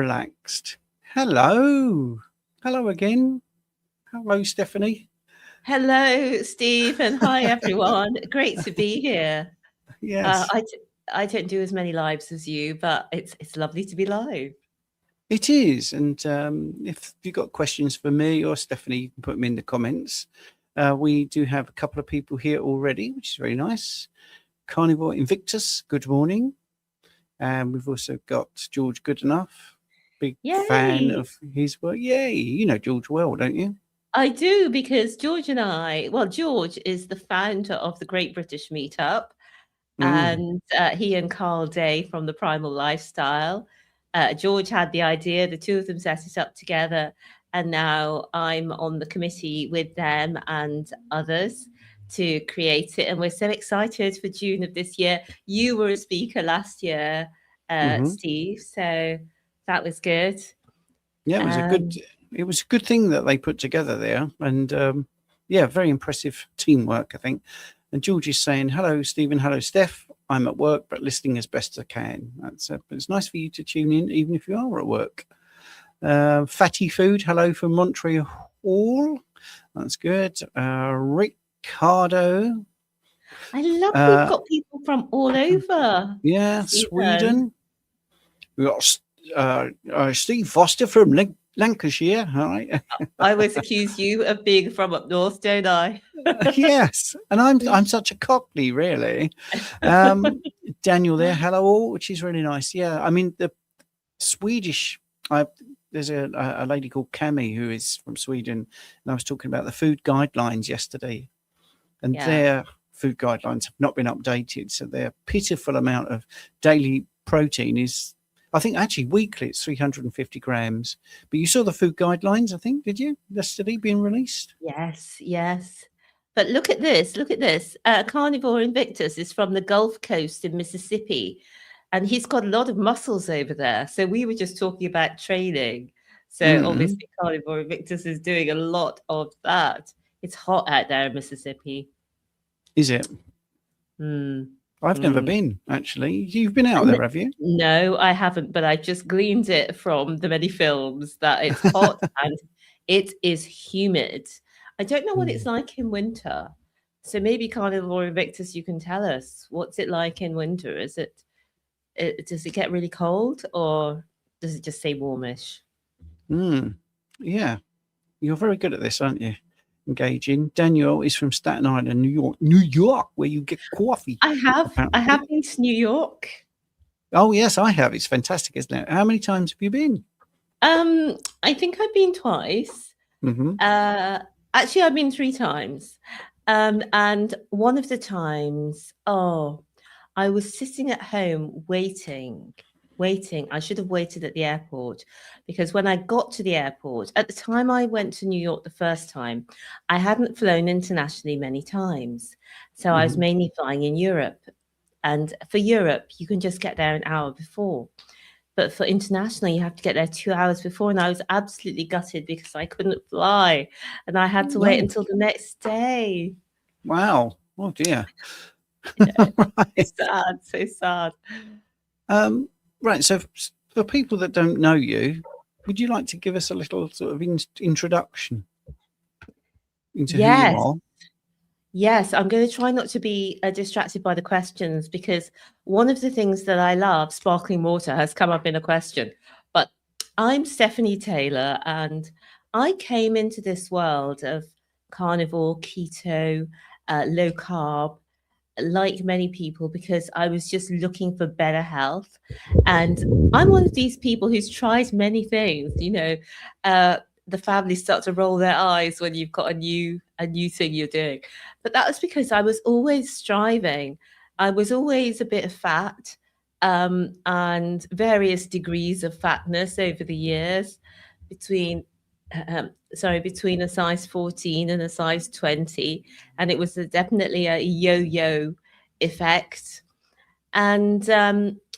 Relaxed. Hello. Hello again. Hello, Stephanie. Hello, Steve, and hi, everyone. Great to be here. Uh, Yes, I, d- I don't do as many lives as you, but it's lovely to be live. it is. And if you've got questions for me or Stephanie, you can put them in the comments. We do have a couple of people here already, which is very nice. Carnivore Invictus, good morning. And we've also got George Goodenough, big fan Yay! of his work. Yay. You know George well, don't you? I do because George is the founder of the Great British Meetup, Mm. and he and Carl Day from the Primal Lifestyle. George had the idea, the two of them set it up together, and now I'm on the committee with them and others to create it. And we're so excited for June of this year. You were a speaker last year, Hmm. Steve, so that was good. Yeah, Um, it was a good thing that they put together there, and yeah, very impressive teamwork, I think. And George is saying, "Hello, Stephen. Hello, Steph. I'm at work, but listening as best I can." But it's nice for you to tune in, even if you are at work. Fatty Food, hello from Montreal. That's good. Ricardo, I love we've uh, got people from all over, yeah, Stephen. Sweden. We got Steve Foster from Lancashire. Hi. I always accuse you of being from up north, don't I? Yes, and I'm such a cockney, really. Um, Daniel there, hello all, which is really nice. Yeah, I mean the Swedish. I There's a lady called Cami who is from Sweden, and I was talking about the food guidelines yesterday, and Yeah. their food guidelines have not been updated, so their pitiful amount of daily protein is. I think actually weekly it's 350 grams. But you saw the food guidelines, I think, did you? Yesterday being released. Yes, yes. But look at this. Look at this. Carnivore Invictus is from the Gulf Coast in Mississippi, and he's got a lot of muscles over there. So we were just talking about training. So Mm. obviously, Carnivore Invictus is doing a lot of that. It's hot out there in Mississippi. Is it? Mm, I've never mm. been, actually. You've been out And there, have you? no, I haven't, but I just gleaned it from the many films that it's hot and it is humid. I don't know what it's Mm. like in winter. So maybe Carnivore Invictus, you can tell us what's it like in winter? Does it get really cold or does it just stay warmish? Mm. Yeah, you're very good at this, aren't you? Engaging. Daniel is from Staten Island, New York, where you get coffee, I have apparently. been to New York. Oh, yes, I have. It's fantastic, isn't it? How many times have you been? I think I've been twice. Hmm. Uh, Actually, I've been three times. And one of the times, I was sitting at home waiting. I should have waited at the airport because when I got to the airport, at the time I went to New York the first time, I hadn't flown internationally many times. So I was Hmm. mainly flying in Europe. And for Europe, you can just get there an hour before. But for international, you have to get there 2 hours before. And I was absolutely gutted because I couldn't fly. And I had to wait No. until the next day. Wow. Oh, dear. Yeah, Right. so sad, so sad. Um, right. So, for people that don't know you, would you like to give us a little sort of introduction into who you Yes, are? yes. I'm going to try not to be distracted by the questions because one of the things that I love, sparkling water, has come up in a question. But I'm Stephanie Taylor, and I came into this world of carnivore, keto, low carb, like many people, because I was just looking for better health. And I'm one of these people who's tried many things, uh, the family start to roll their eyes when you've got a new thing you're doing. But that was because I was always striving. I was always a bit of fat, and various degrees of fatness over the years between between a size 14 and a size 20, and it was definitely a yo-yo effect. And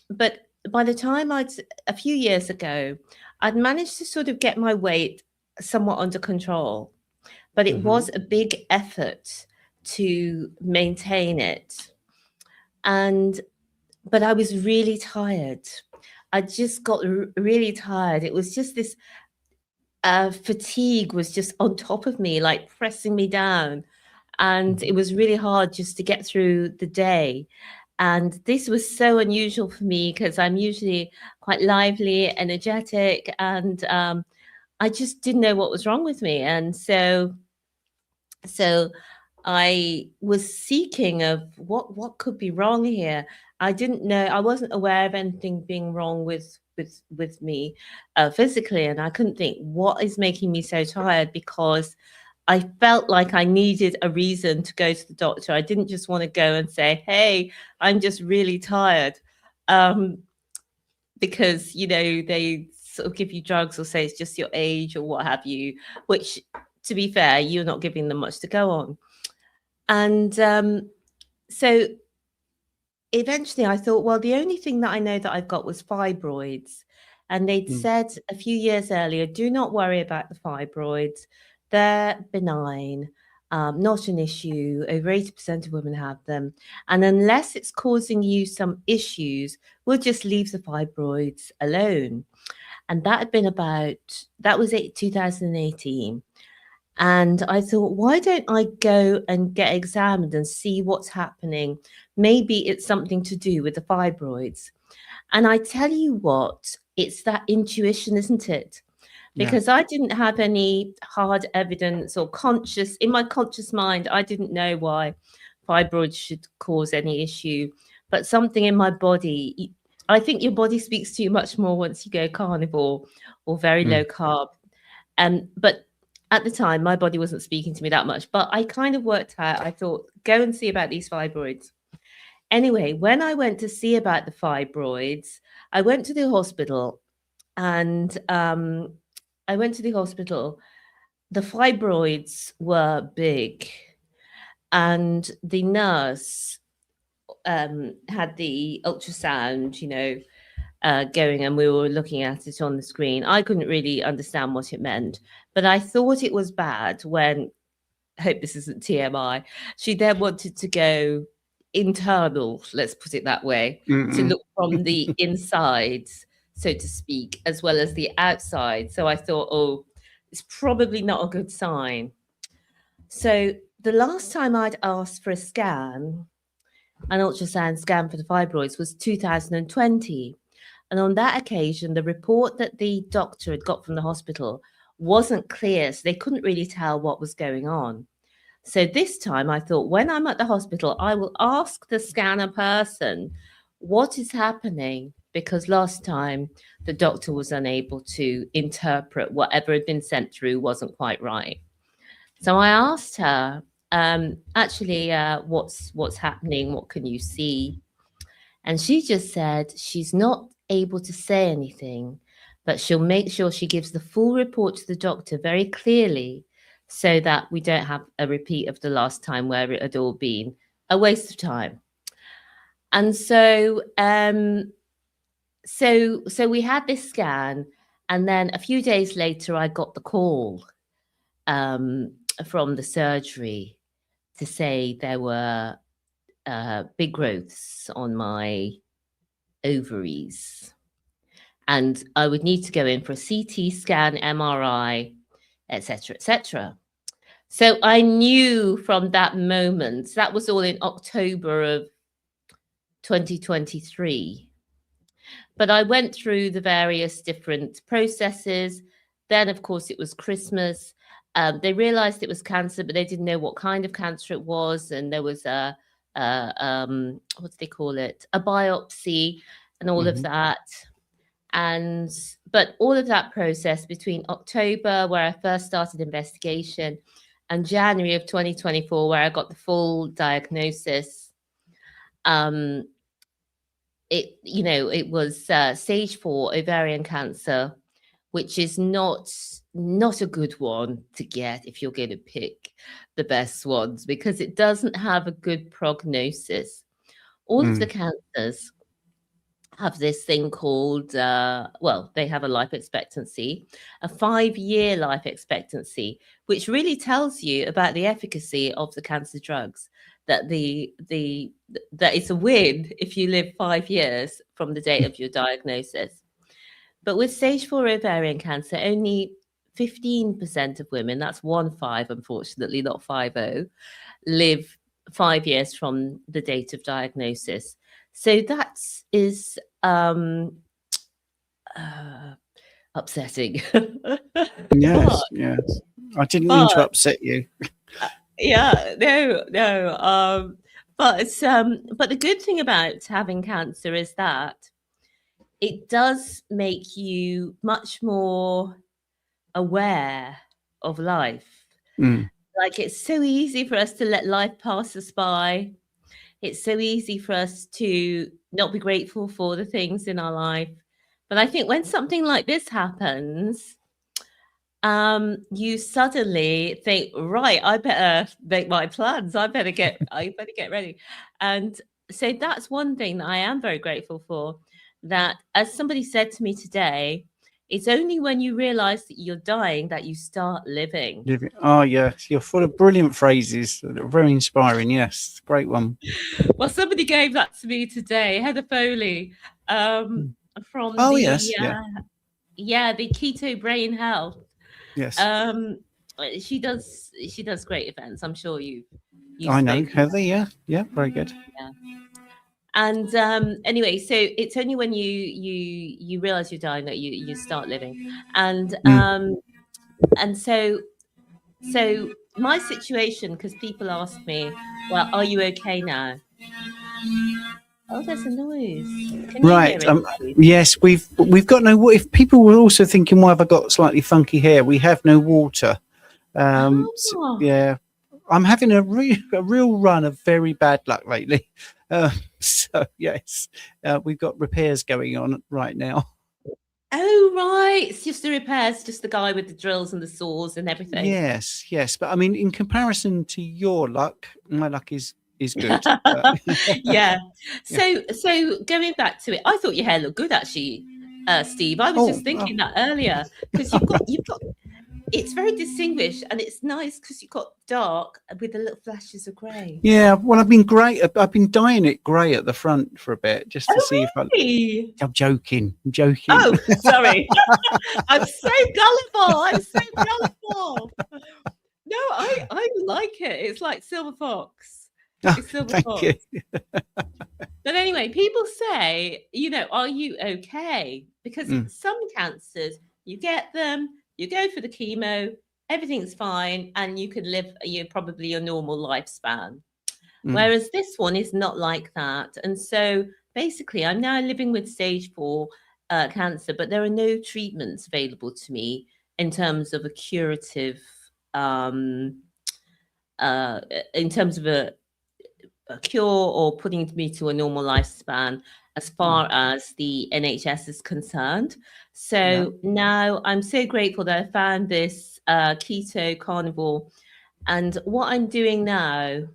but by the time a few years ago, I'd managed to sort of get my weight somewhat under control, but it Hmm. was a big effort to maintain it. And but I was really tired. I just got really tired. It was just this fatigue was just on top of me, like pressing me down. And it was really hard just to get through the day. And this was so unusual for me because I'm usually quite lively, energetic, and I just didn't know what was wrong with me. And so I was seeking of what could be wrong here. I didn't know. I wasn't aware of anything being wrong with me physically, and I couldn't think what is making me so tired, because I felt like I needed a reason to go to the doctor. I didn't just want to go and say, "Hey, I'm just really tired," because they sort of give you drugs or say it's just your age or what have you. Which, to be fair, you're not giving them much to go on. And so eventually I thought, well, the only thing that I know that I've got was fibroids. And they'd said a few years earlier, do not worry about the fibroids. They're benign, not an issue. Over 80% of women have them. And unless it's causing you some issues, we'll just leave the fibroids alone. And that was 2018. And I thought, why don't I go and get examined and see what's happening? Maybe it's something to do with the fibroids. And I tell you what, it's that intuition, isn't it? Because I didn't have any hard evidence or in my conscious mind, I didn't know why fibroids should cause any issue. But something in my body, I think your body speaks to you much more once you go carnivore or very low carb. But at the time, my body wasn't speaking to me that much, but I kind of worked out, I thought, go and see about these fibroids. Anyway, when I went to see about the fibroids, I went to the hospital, and the fibroids were big, and the nurse had the ultrasound, going, and we were looking at it on the screen. I couldn't really understand what it meant, but I thought it was bad when, I hope this isn't TMI, she then wanted to go internal, let's put it that way, to look from the inside, so to speak, as well as the outside. So I thought, oh, it's probably not a good sign. So the last time I'd asked for an ultrasound scan for the fibroids, was 2020. And on that occasion, the report that the doctor had got from the hospital wasn't clear, so they couldn't really tell what was going on. So this time I thought, when I'm at the hospital, I will ask the scanner person what is happening, because last time the doctor was unable to interpret whatever had been sent through wasn't quite right. So I asked her, what's happening? What can you see? And she just said she's not able to say anything, but she'll make sure she gives the full report to the doctor very clearly, so that we don't have a repeat of the last time where it had all been a waste of time. And so so we had this scan, and then a few days later I got the call from the surgery to say there were big growths on my ovaries, and I would need to go in for a CT scan, MRI, etc., etc. So I knew from that moment, that was all in October of 2023. But I went through the various different processes. Then, of course, it was Christmas. They realized it was cancer, but they didn't know what kind of cancer it was. And there was what do they call it? A biopsy and all of that. But all of that process between October, where I first started investigation, and January of 2024, where I got the full diagnosis, it was stage 4 ovarian cancer, which is not a good one to get if you're going to pick the best ones, because it doesn't have a good prognosis. All of the cancers have this thing called, they have a life expectancy, a 5-year life expectancy, which really tells you about the efficacy of the cancer drugs, that that it's a win if you live 5 years from the date of your diagnosis. But with stage 4 ovarian cancer, only 15% of women, that's 1-5, unfortunately, not 50, live 5 years from the date of diagnosis. So that is upsetting. Yes, yes. I didn't mean to upset you. Yeah, no. But the good thing about having cancer is that it does make you much more aware of life. Like, it's so easy for us to let life pass us by. It's so easy for us to not be grateful for the things in our life. But I think when something like this happens, you suddenly think, right, I better make my plans. I better get ready. And so that's one thing that I am very grateful for, that, as somebody said to me today, it's only when you realize that you're dying that you start living. Oh, yes. You're full of brilliant phrases. Very inspiring. Yes. Great one. Well, somebody gave that to me today, Heather Foley, from yes. the Keto Brain Health. Yes. She does great events. I'm sure you I know Heather. Yeah. Very good. Yeah. And anyway, so it's only when you realize you're dying that you start living. And so my situation, because people ask me, well, are you okay now? Oh, there's a noise. Can you hear it? Yes, we've got no. If people were also thinking, why have I got slightly funky hair? We have no water. So, yeah, I'm having a real run of very bad luck lately. So yes, we've got repairs going on right now. Oh, right. It's just the repairs, just the guy with the drills and the saws and everything. Yes. But I mean, in comparison to your luck, my luck is good. Yeah. So going back to it, I thought your hair looked good, actually, Steve. I was just thinking that earlier, because you've got it's very distinguished, and it's nice because you've got dark with the little flashes of grey. Yeah, well, I've been dyeing it grey at the front for a bit, just to see really? I'm joking. Oh, sorry. I'm so gullible. No, I like it. It's like Silver Fox. It's Silver Fox. You. But anyway, people say, are you okay? Because some cancers, you get them, you go for the chemo, everything's fine, and you can live probably your normal lifespan. Whereas this one is not like that. And so basically, I'm now living with stage 4 cancer, but there are no treatments available to me in terms of a curative, in terms of a cure or putting me to a normal lifespan as far as the NHS is concerned. So now I'm so grateful that I found this keto carnivore. And what I'm doing now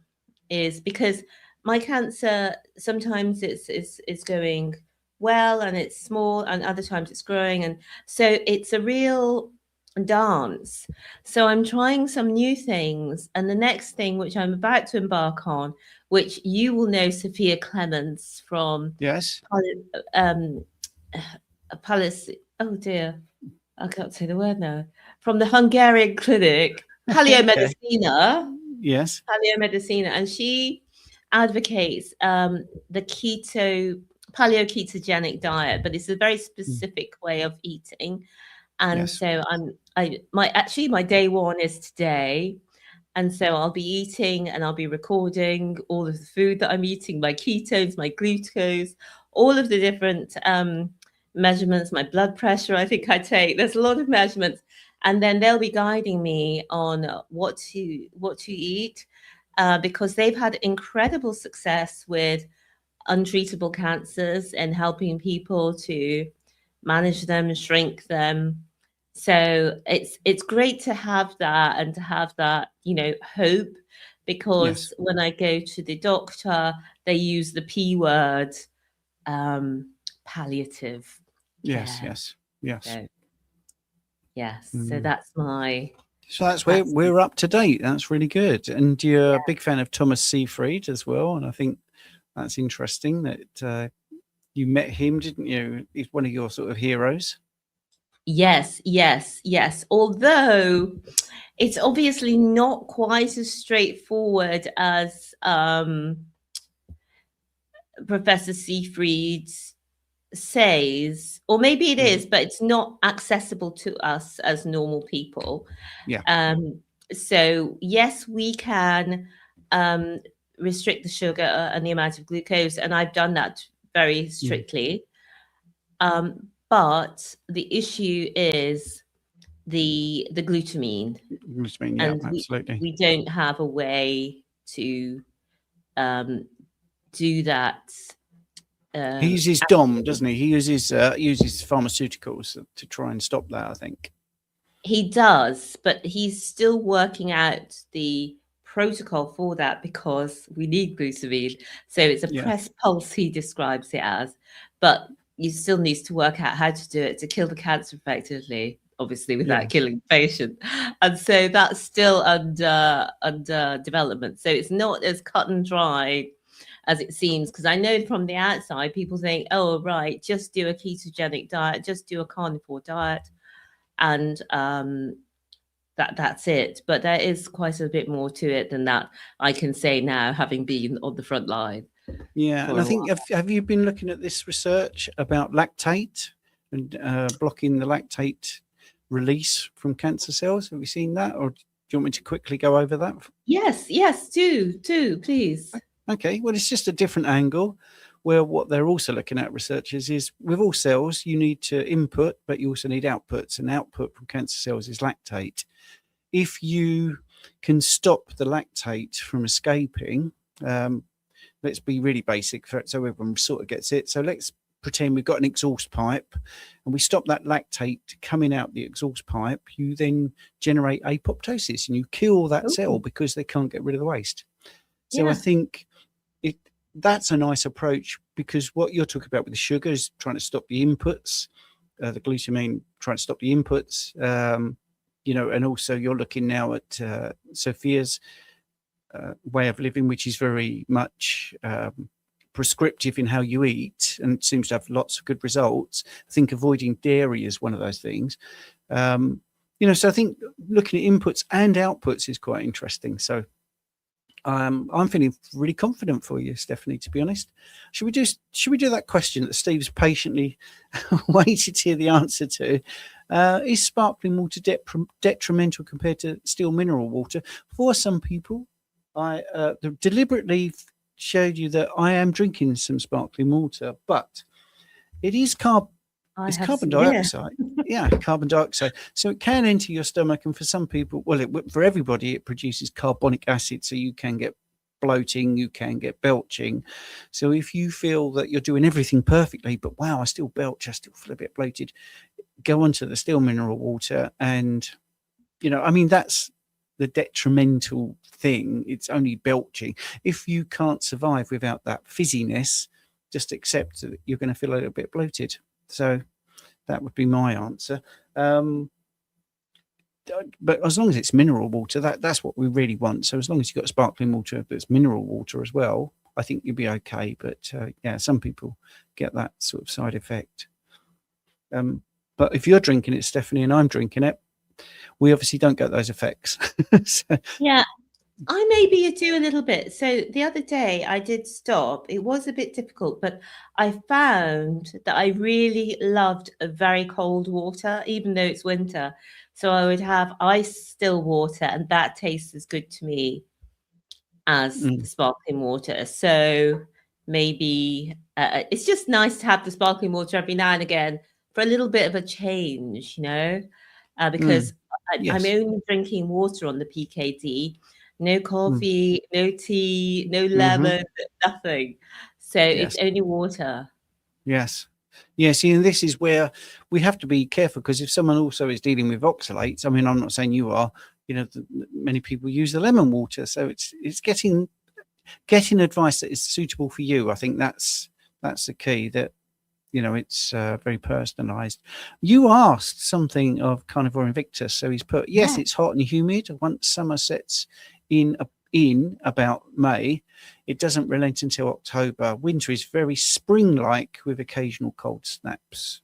is, because my cancer, sometimes it's going well and it's small, and other times it's growing. And so it's a real dance. So I'm trying some new things. And the next thing, which I'm about to embark on, which you will know Sophia Clements from Palace. Oh dear, I can't say the word now. From the Hungarian clinic, Paleomedicina. Yes. Paleomedicina, and she advocates the paleo-ketogenic diet, but it's a very specific way of eating. And so my day 1 is today. And so I'll be eating and I'll be recording all of the food that I'm eating, my ketones, my glucose, all of the different measurements, my blood pressure, I think I take. There's a lot of measurements. And then they'll be guiding me on what to eat, because they've had incredible success with untreatable cancers and helping people to manage them and shrink them. So it's great to have that, and to have that, hope, because when I go to the doctor, they use the P word, palliative. Yes. So, so that's my. So that's where we're up to date. That's really good. And you're a big fan of Thomas Seyfried as well. And I think that's interesting that you met him, didn't you? He's one of your sort of heroes. Yes, yes, yes. Although it's obviously not quite as straightforward as Professor Seafried says, or maybe it is, but it's not accessible to us as normal people. Yeah. So yes, we can restrict the sugar and the amount of glucose, and I've done that very strictly. But the issue is the glutamine, Glutamine, yeah, and absolutely. we don't have a way to do that. He uses DOM, doesn't he? He uses pharmaceuticals to try and stop that, I think. He does, but he's still working out the protocol for that because we need glutamine. So it's a press pulse, he describes it as, but you still need to work out how to do it to kill the cancer effectively, obviously without killing the patient. And so that's still under development. So it's not as cut and dry as it seems, because I know from the outside people think, oh right, just do a ketogenic diet, just do a carnivore diet, and that's it. But there is quite a bit more to it than that, I can say now, having been on the front line. Yeah, and I think, have you been looking at this research about lactate and blocking the lactate release from cancer cells? Have you seen that, or do you want me to quickly go over that? Yes, do please. Okay, well, it's just a different angle, where what they're also looking at, researchers, is with all cells, you need to input, but you also need outputs, and output from cancer cells is lactate. If you can stop the lactate from escaping, let's be really basic so everyone sort of gets it. So let's pretend we've got an exhaust pipe and we stop that lactate coming out the exhaust pipe. You then generate apoptosis and you kill that cell because they can't get rid of the waste. So I think that's a nice approach, because what you're talking about with the sugar is trying to stop the inputs, the glutamine, trying to stop the inputs, and also you're looking now at Sophia's way of living, which is very much prescriptive in how you eat and seems to have lots of good results. I think avoiding dairy is one of those things. So I think looking at inputs and outputs is quite interesting. So I'm feeling really confident for you, Stephanie, to be honest. Should we do that question that Steve's patiently waited to hear the answer to? Is sparkling water detrimental compared to still mineral water? For some people, I deliberately showed you that I am drinking some sparkling water, but it is carbon dioxide. Yeah, carbon dioxide. So it can enter your stomach, and for some people, for everybody, it produces carbonic acid, so you can get bloating, you can get belching. So if you feel that you're doing everything perfectly, but wow, I still belch, I still feel a bit bloated, go onto the still mineral water, and that's the detrimental thing. It's only belching. If you can't survive without that fizziness, just accept that you're going to feel a little bit bloated. So that would be my answer. But as long as it's mineral water, that's what we really want. So as long as you've got sparkling water that's mineral water as well, I think you'll be okay. But some people get that sort of side effect. But if you're drinking it, Stephanie, and I'm drinking it, we obviously don't get those effects. Yeah, I maybe do a little bit. So the other day I did stop. It was a bit difficult, but I found that I really loved a very cold water, even though it's winter. So I would have ice still water, and that tastes as good to me as the sparkling water. So maybe it's just nice to have the sparkling water every now and again for a little bit of a change, because I'm only drinking water on the PKD. No coffee, no tea, no lemon, nothing. So it's only water. Yes. Yeah, see, and this is where we have to be careful, because if someone also is dealing with oxalates, I mean, I'm not saying you are, many people use the lemon water. So it's getting advice that is suitable for you. I think that's the key, that, it's very personalized. You asked something of Carnivore Invictus. So he's put, yes, it's hot and humid. Once summer sets in about May, it doesn't relent until October. Winter is very spring-like with occasional cold snaps.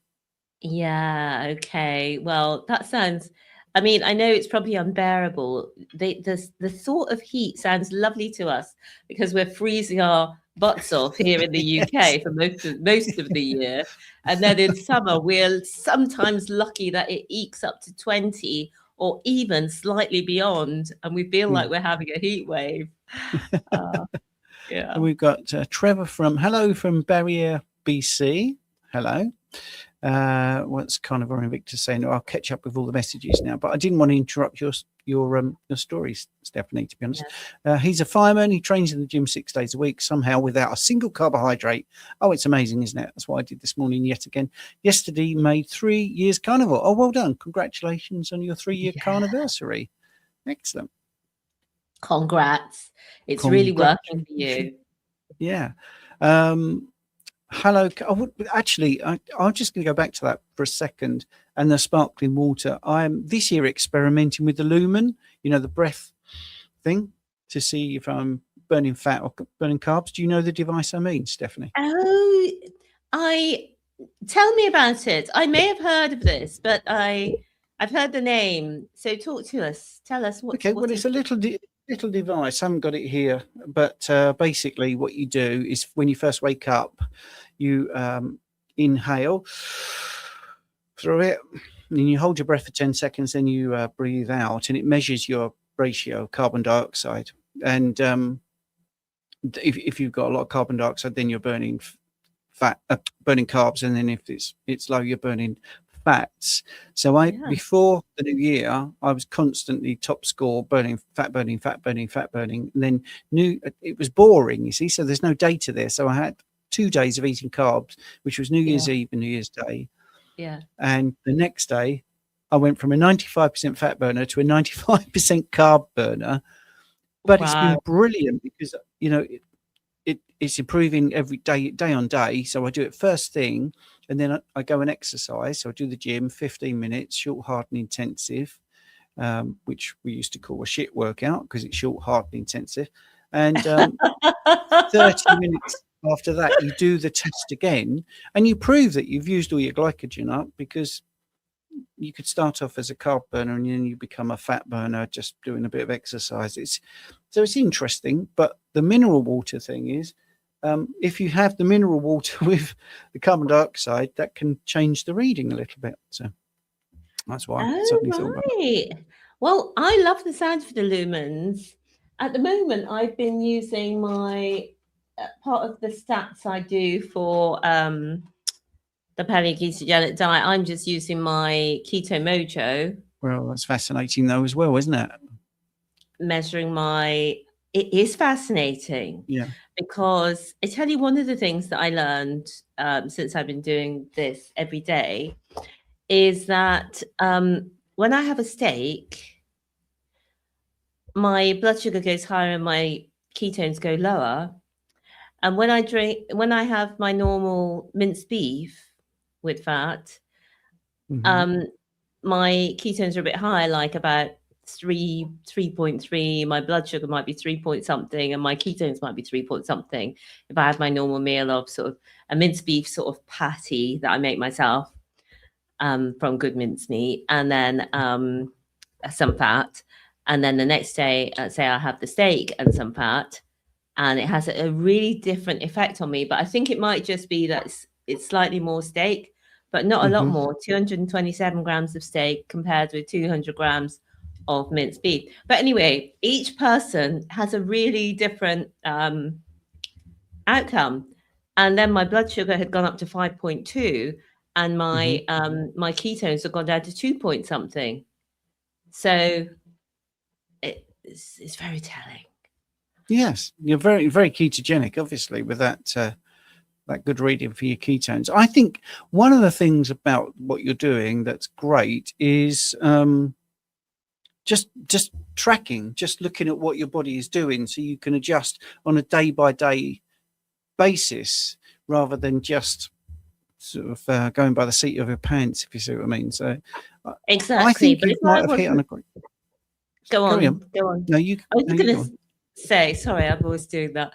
Yeah, okay. Well, that sounds, I mean, I know it's probably unbearable. The thought of heat sounds lovely to us because we're freezing our butts off here in the Yes. UK for most of the year. And then in summer, we're sometimes lucky that it ekes up to 20 or even slightly beyond, and we feel like we're having a heat wave. Yeah. And we've got Trevor hello from Barrier, BC. Hello. What's Carnivore Invictus saying? I'll catch up with all the messages now, but I didn't want to interrupt your stories, Stephanie, to be honest. Yeah. He's a fireman. He trains in the gym 6 days a week, somehow without a single carbohydrate. Oh, it's amazing, isn't it? That's what I did this morning yet again. Yesterday made 3 years carnivore. Oh, well done. Congratulations on your 3-year carniversary. Excellent. Congrats. It's really working for you. Yeah. Hello. Actually, I'm just going to go back to that for a second. And the sparkling water. I'm this year experimenting with the lumen, the breath thing, to see if I'm burning fat or burning carbs. Do you know the device I mean, Stephanie? Oh, tell me about it. I may have heard of this, but I've heard the name. So talk to us. Tell us what. Okay. Well, it's a little device. I haven't got it here, but basically, what you do is when you first wake up, you inhale through it, and you hold your breath for 10 seconds, then you breathe out, and it measures your ratio of carbon dioxide. And if you've got a lot of carbon dioxide, then you're burning fat, burning carbs, and then if it's low, you're burning fats. So before the new year, I was constantly top score, burning, and then knew it was boring, you see, so there's no data there. So I had 2 days of eating carbs, which was New Year's Eve and New Year's Day. Yeah. And the next day, I went from a 95% fat burner to a 95% carb burner. But it's been brilliant because, it's improving every day on day. So I do it first thing, and then I go and exercise. So I do the gym, 15 minutes, short, hard, and intensive, which we used to call a shit workout because it's short, hard, and intensive. And 30 minutes after that, you do the test again, and you prove that you've used all your glycogen up, because you could start off as a carb burner and then you become a fat burner just doing a bit of exercise. It's interesting. But the mineral water thing is, if you have the mineral water with the carbon dioxide, that can change the reading a little bit. So that's why I suddenly thought about it. Well, I love the sound of the lumens. At the moment, I've been using my part of the stats I do for the paleo ketogenic diet. I'm just using my Keto Mojo. Well, that's fascinating though as well, isn't it? Measuring it is fascinating. Yeah. Because I tell you, one of the things that I learned since I've been doing this every day is that when I have a steak, my blood sugar goes higher and my ketones go lower. And when I have my normal minced beef with fat, my ketones are a bit higher, like about 3.3. My blood sugar might be 3 point something, and my ketones might be 3 point something. If I have my normal meal of sort of a minced beef sort of patty that I make myself from good mincemeat, and then some fat, and then the next day, say I have the steak and some fat, and it has a really different effect on me. But I think it might just be that it's slightly more steak, but not a lot more. 227 grams of steak compared with 200 grams of minced beef. But anyway, each person has a really different outcome. And then my blood sugar had gone up to 5.2, and my my ketones have gone down to 2 point something. So it's very telling. Yes, you're very, very ketogenic, obviously, with that good reading for your ketones. I think one of the things about what you're doing that's great is just tracking, just looking at what your body is doing, so you can adjust on a day-by-day basis rather than just sort of going by the seat of your pants, if you see what I mean. So exactly. I think you might have hit on a great. Go on. No, you. I was going to say, sorry, I'm always doing that.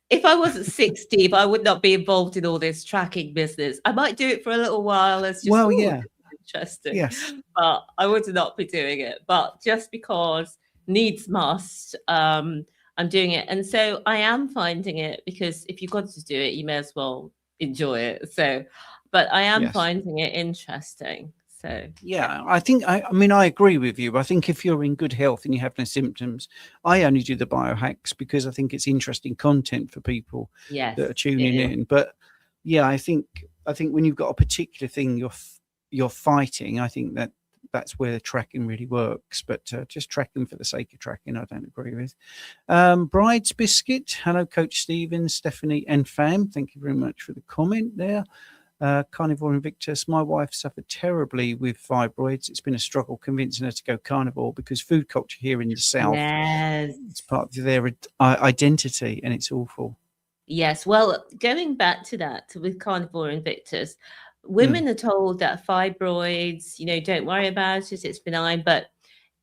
if I wasn't 60, I would not be involved in all this tracking business. I might do it for a little while as just, Well, oh, yeah. interesting. Yes. But I would not be doing it. But just because needs must, I'm doing it. And so I am finding it, because if you've got to do it, you may as well enjoy it. So, but I am finding it interesting. So yeah, I think I mean I agree with you. I think if you're in good health and you have no symptoms, I only do the biohacks because I think it's interesting content for people that are tuning in. But yeah, I think when you've got a particular thing you're fighting, I think that's where the tracking really works. But just tracking for the sake of tracking, I don't agree with. Bride's Biscuit, hello, Coach Stephen, Stephanie, and Fam. Thank you very much for the comment there. Carnivore Invictus, my wife suffered terribly with fibroids. It's been a struggle convincing her to go carnivore because food culture here in the South, it's part of their identity, and it's awful. Yes, well, going back to that with Carnivore Invictus, women are told that fibroids, don't worry about it, it's benign, but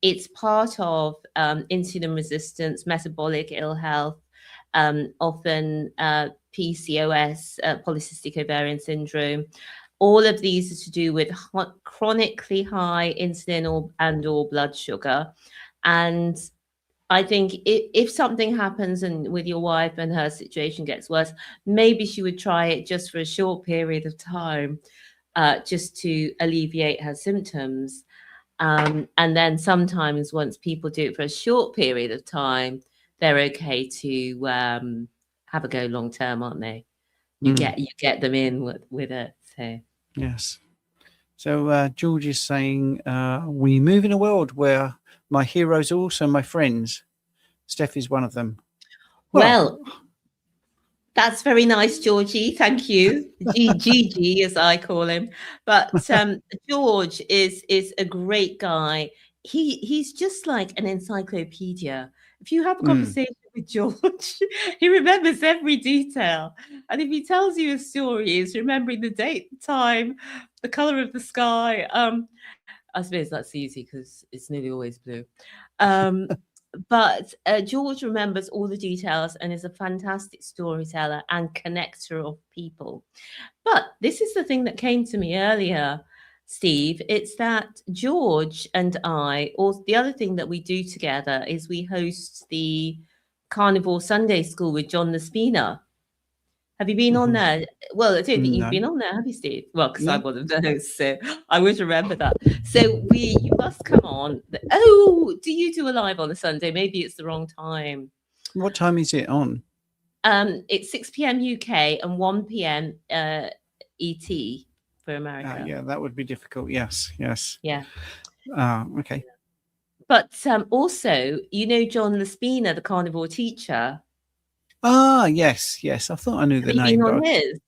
it's part of insulin resistance, metabolic ill health, often PCOS, polycystic ovarian syndrome. All of these are to do with chronically high insulin or blood sugar. And I think if something happens and with your wife and her situation gets worse, maybe she would try it just for a short period of time, just to alleviate her symptoms. And then sometimes once people do it for a short period of time, they're okay to have a go long term, aren't they? You get them in with it. So yes. So George is saying we move in a world where my heroes are also my friends. Steph is one of them. Well, that's very nice, Georgie. Thank you. GG, as I call him. But George is a great guy. He's just like an encyclopedia. If you have a conversation with George, he remembers every detail. And if he tells you a story, he's remembering the date, the time, the color of the sky. I suppose that's easy because it's nearly always blue. But George remembers all the details and is a fantastic storyteller and connector of people. But this is the thing that came to me earlier, Steve. It's that George and I, or the other thing that we do together is we host the Carnivore Sunday School with John the Spina. Have you been on there? Well, I don't think you've been on there, have you, Steve? Well, because I'm one of those, so I would remember that. So you must come on. Oh, do you do a live on a Sunday? Maybe it's the wrong time. What time is it on? It's 6 p.m. UK and 1 p.m. ET for America. Yeah, that would be difficult. Yes. Yeah. Okay. But also, John Laspina, the carnivore teacher. Yes. I thought I knew the name. Have you been on his?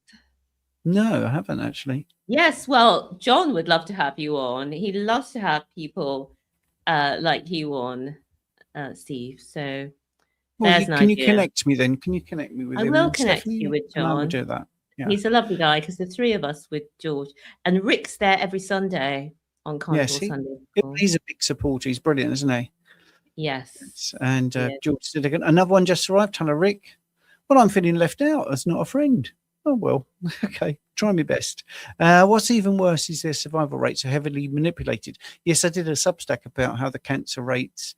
No, I haven't actually. Yes, well, John would love to have you on. He loves to have people like you on, Steve. So can you connect me then? Can you connect me with him? I will connect you with John. I will do that. Yeah. He's a lovely guy because the three of us with George. And Rick's there every Sunday on Carnivore Sunday. He's a big supporter. He's brilliant, isn't he? Yes. And George did another one just arrived. Hello, Rick. Well, I'm feeling left out as not a friend. Oh, well, okay. Try my best. What's even worse is their survival rates are heavily manipulated. Yes, I did a Substack about how the cancer rates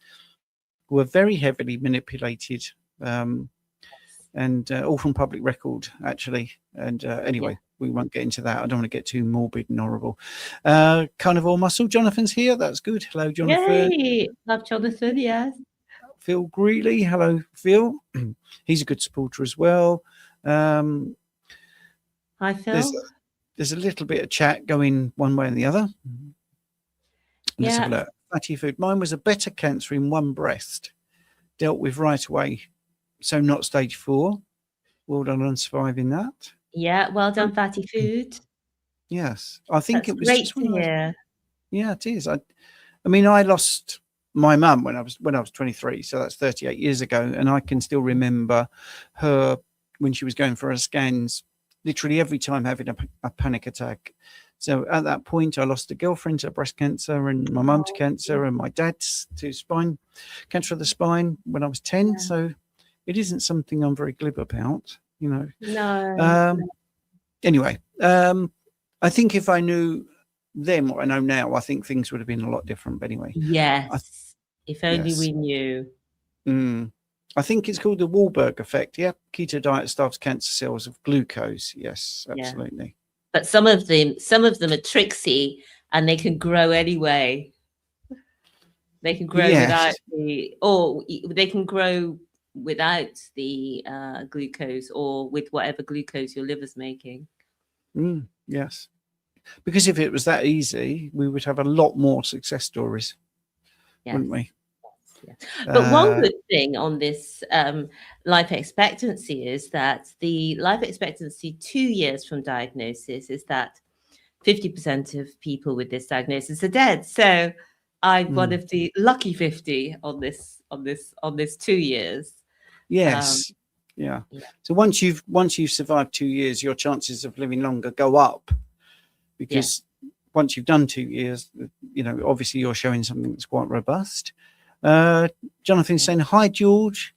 were very heavily manipulated, and all from public record, actually. And anyway, we won't get into that. I don't want to get too morbid and horrible. Carnivore Muscle, Jonathan's here. That's good. Hello, Jonathan. Yay! Love Jonathan, yes. Phil Greeley. Hello, Phil. He's a good supporter as well. Hi, Phil. There's a little bit of chat going one way and the other. Let's have a look. Fatty food. Mine was a better cancer in one breast. Dealt with right away. So not stage 4. Well done on surviving that. Yeah, well done, Fatty Food. Yes. I think That's it was great to hear. Yeah, it is. I mean, I lost my mum when I was 23, so that's 38 years ago, and I can still remember her when she was going for her scans, literally every time having a panic attack. So at that point, I lost a girlfriend to breast cancer, and my mum to cancer, and my dad to spine cancer of the spine when I was 10. So it isn't something I'm very glib about, you know. No. Anyway, I think if I knew then what I know now, I think things would have been a lot different. But anyway, Yes. If only yes. we knew. I think it's called the Wahlberg effect. Yeah, keto diet starves cancer cells of glucose. Yes, absolutely. Yeah. But some of them are tricksy, and they can grow anyway. They can grow without they can grow without the glucose, or with whatever glucose your liver's making. Yes, because if it was that easy, we would have a lot more success stories, wouldn't we? Yeah. But one good thing on this life expectancy is that the life expectancy 2 years from diagnosis is that 50% of people with this diagnosis are dead. So I'm one of the lucky 50 on this 2 years. Yes. Yeah. So once you've survived 2 years, your chances of living longer go up, because once you've done 2 years, you know, obviously you're showing something that's quite robust. Jonathan's saying, hi, George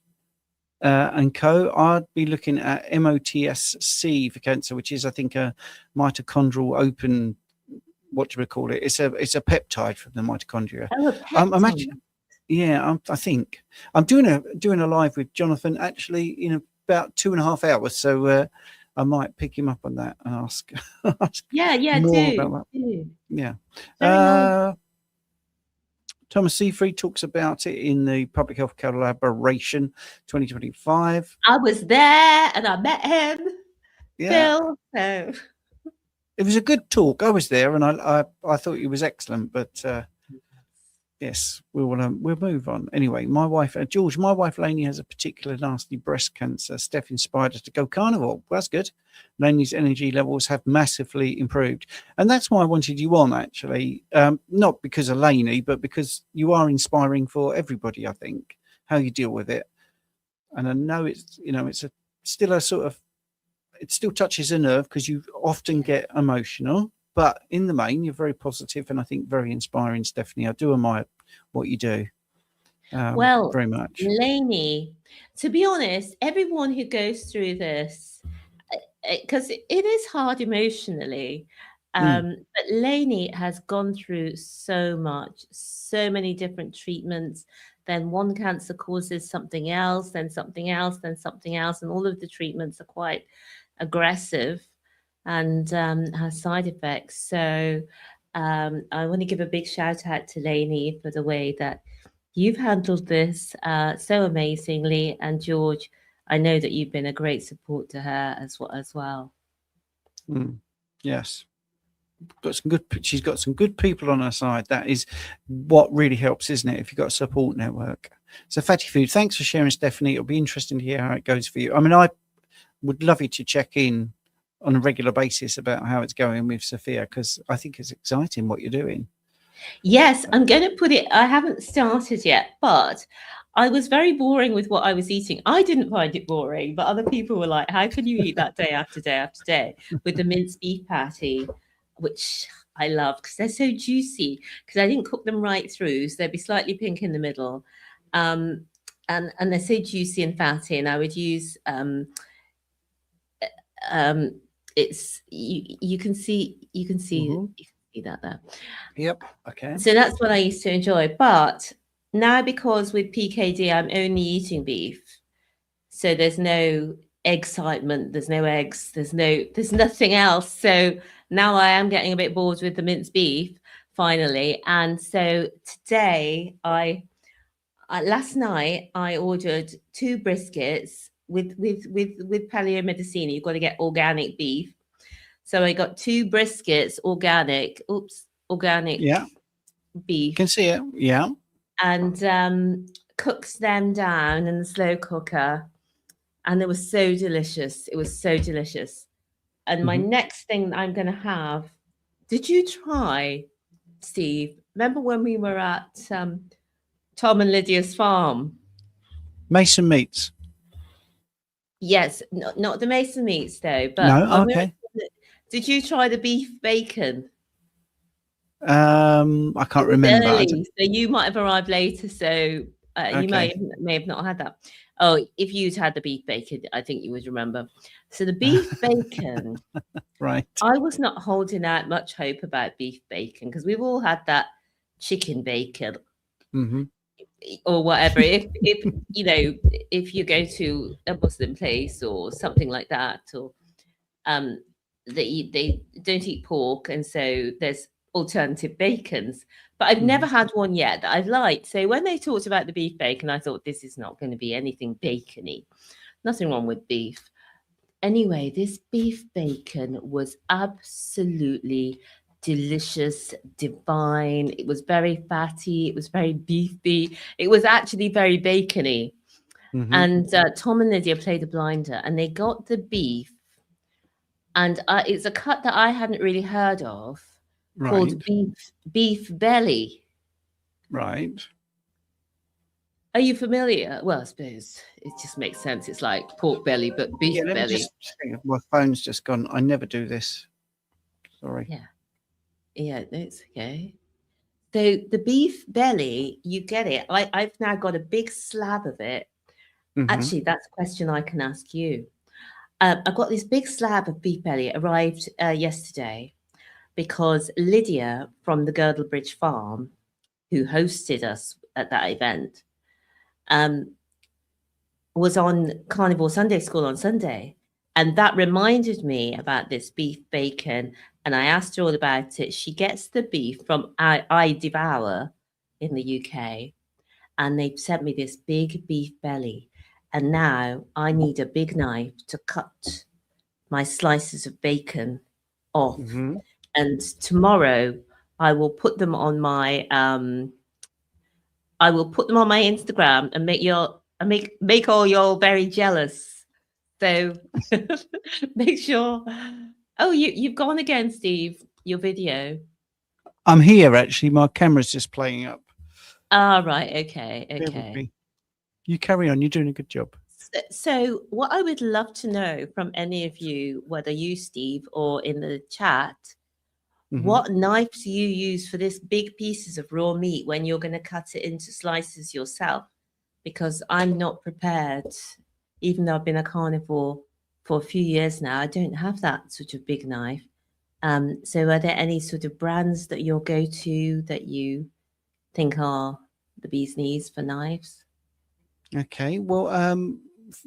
and co. I'd be looking at MOTSC for cancer, which is, I think, a mitochondrial open, what do we call it? It's a peptide from the mitochondria. Oh, a peptide. I think I'm doing a live with Jonathan actually in about 2.5 hours. So I might pick him up on that and ask more about that. Yeah. Thomas Seafried talks about it in the Public Health Collaboration 2025. I was there and I met him. Yeah. Phil. So. It was a good talk. I was there and I thought it was excellent, but yes, we'll move on. Anyway, my wife, George, my wife Lainey has a particular nasty breast cancer. Steph inspired us to go carnivore. Well, that's good. Lainey's energy levels have massively improved. And that's why I wanted you on, actually. Not because of Lainey, but because you are inspiring for everybody, I think, how you deal with it. And I know it's, you know, it still touches a nerve because you often get emotional. But in the main, you're very positive and I think very inspiring, Stephanie. I do admire what you do. Very much. Lainey, to be honest, everyone who goes through this, because it is hard emotionally, but Lainey has gone through so much, so many different treatments. Then one cancer causes something else, then something else, then something else. And all of the treatments are quite aggressive and has side effects. So I want to give a big shout out to Lainey for the way that you've handled this so amazingly. And George, I know that you've been a great support to her as well. Yes. She's got some good people on her side. That is what really helps, isn't it? If you've got a support network. So Fatty Food, thanks for sharing, Stephanie. It'll be interesting to hear how it goes for you. I mean, I would love you to check in on a regular basis about how it's going with Sophia, because I think it's exciting what you're doing. Yes, I'm going to put it, I haven't started yet, but I was very boring with what I was eating. I didn't find it boring, but other people were like, how can you eat that day after day after day with the minced beef patty, which I love because they're so juicy, because I didn't cook them right through, so they'd be slightly pink in the middle. And they're so juicy and fatty, and I would use it's you can see that there. Yep. Okay. So that's what I used to enjoy. But now, because with PKD, I'm only eating beef, so there's no excitement, there's no eggs, there's nothing else. So now I am getting a bit bored with the minced beef finally. And so today, last night I ordered 2 briskets with paleomedicine. You've got to get organic beef. So I got 2 briskets, organic beef. You can see it. Yeah. And cooked them down in the slow cooker. And it was so delicious. It was so delicious. And my next thing I'm going to have, did you try, Steve? Remember when we were at Tom and Lydia's farm? Mason Meats. Yes, not the Mason Meats though. But no, okay. Did you try the beef bacon? I can't remember. Early, so you might have arrived later. So You Okay. may have not had that. Oh, if you'd had the beef bacon, I think you would remember. So the beef bacon, Right. I was not holding out much hope about beef bacon because we've all had that chicken bacon Mm-hmm. or whatever. If you know, if you go to a Muslim place or something like that, or they don't eat pork, and so there's alternative bacons. But I've never had one yet that I've liked. So when they talked about the beef bacon, I thought this is not going to be anything bacony. Nothing wrong with beef. Anyway, this beef bacon was absolutely delicious, divine. It was very fatty. It was very beefy. It was actually very bacony. Mm-hmm. And Tom and Lydia played a blinder, and they got the beef. And it's a cut that I hadn't really heard of, called Right. beef belly. Right. Are you familiar? Well, I suppose it just makes sense. It's like pork belly, but beef Yeah, let me belly. just think. My phone's just gone. I never do this. Sorry. Yeah, it's okay. So the beef belly, you get it. I've now got a big slab of it. Mm-hmm. Actually, that's a question I can ask you. I've got this big slab of beef belly. It arrived yesterday because Lydia from the Girdlebridge Farm, who hosted us at that event, was on Carnivore Sunday School on Sunday. And that reminded me about this beef bacon. And I asked her all about it. She gets the beef from I Devour in the UK. And they sent me this big beef belly. And now I need a big knife to cut my slices of bacon off. Mm-hmm. And tomorrow I will put them on my Instagram and make all y'all very jealous. So make sure. Oh, you've gone again, Steve. Your video. I'm here actually. My camera's just playing up. Ah, right. Okay. Bear with Okay. me. You carry on. You're doing a good job. So what I would love to know from any of you, whether you, Steve, or in the chat, what knives you use for this big pieces of raw meat when you're going to cut it into slices yourself, because I'm not prepared. Even though I've been a carnivore for a few years now, I don't have that sort of big knife. So are there any sort of brands that you'll go to that you think are the bee's knees for knives? Okay. Well,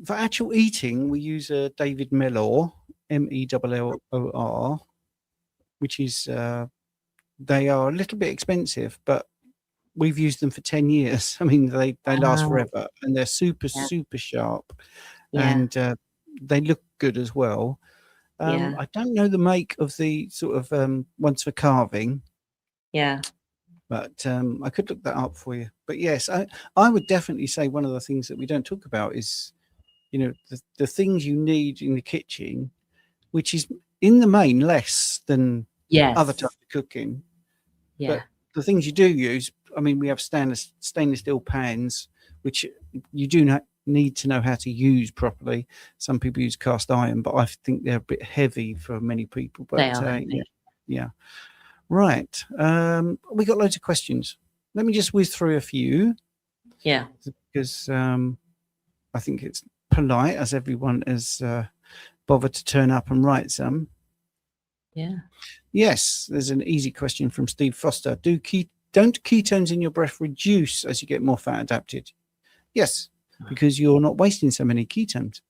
for actual eating, we use a David Mellor, Mellor, which is they are a little bit expensive, but we've used them for 10 years. I mean, they last forever, and they're super sharp, and they look good as well. I don't know the make of the sort of ones for carving. Yeah. But I could look that up for you. But yes, I would definitely say one of the things that we don't talk about is, you know, the things you need in the kitchen, which is in the main less than other types of cooking. Yeah. But the things you do use, I mean, we have stainless steel pans, which you do not need to know how to use properly. Some people use cast iron, but I think they're a bit heavy for many people. But They are heavy. yeah. Right. We got loads of questions. Let me just whiz through a few. Yeah. Because I think it's polite, as everyone has bothered to turn up and write some. Yeah. Yes, there's an easy question from Steve Foster. Don't ketones in your breath reduce as you get more fat adapted? Yes, because you're not wasting so many ketones.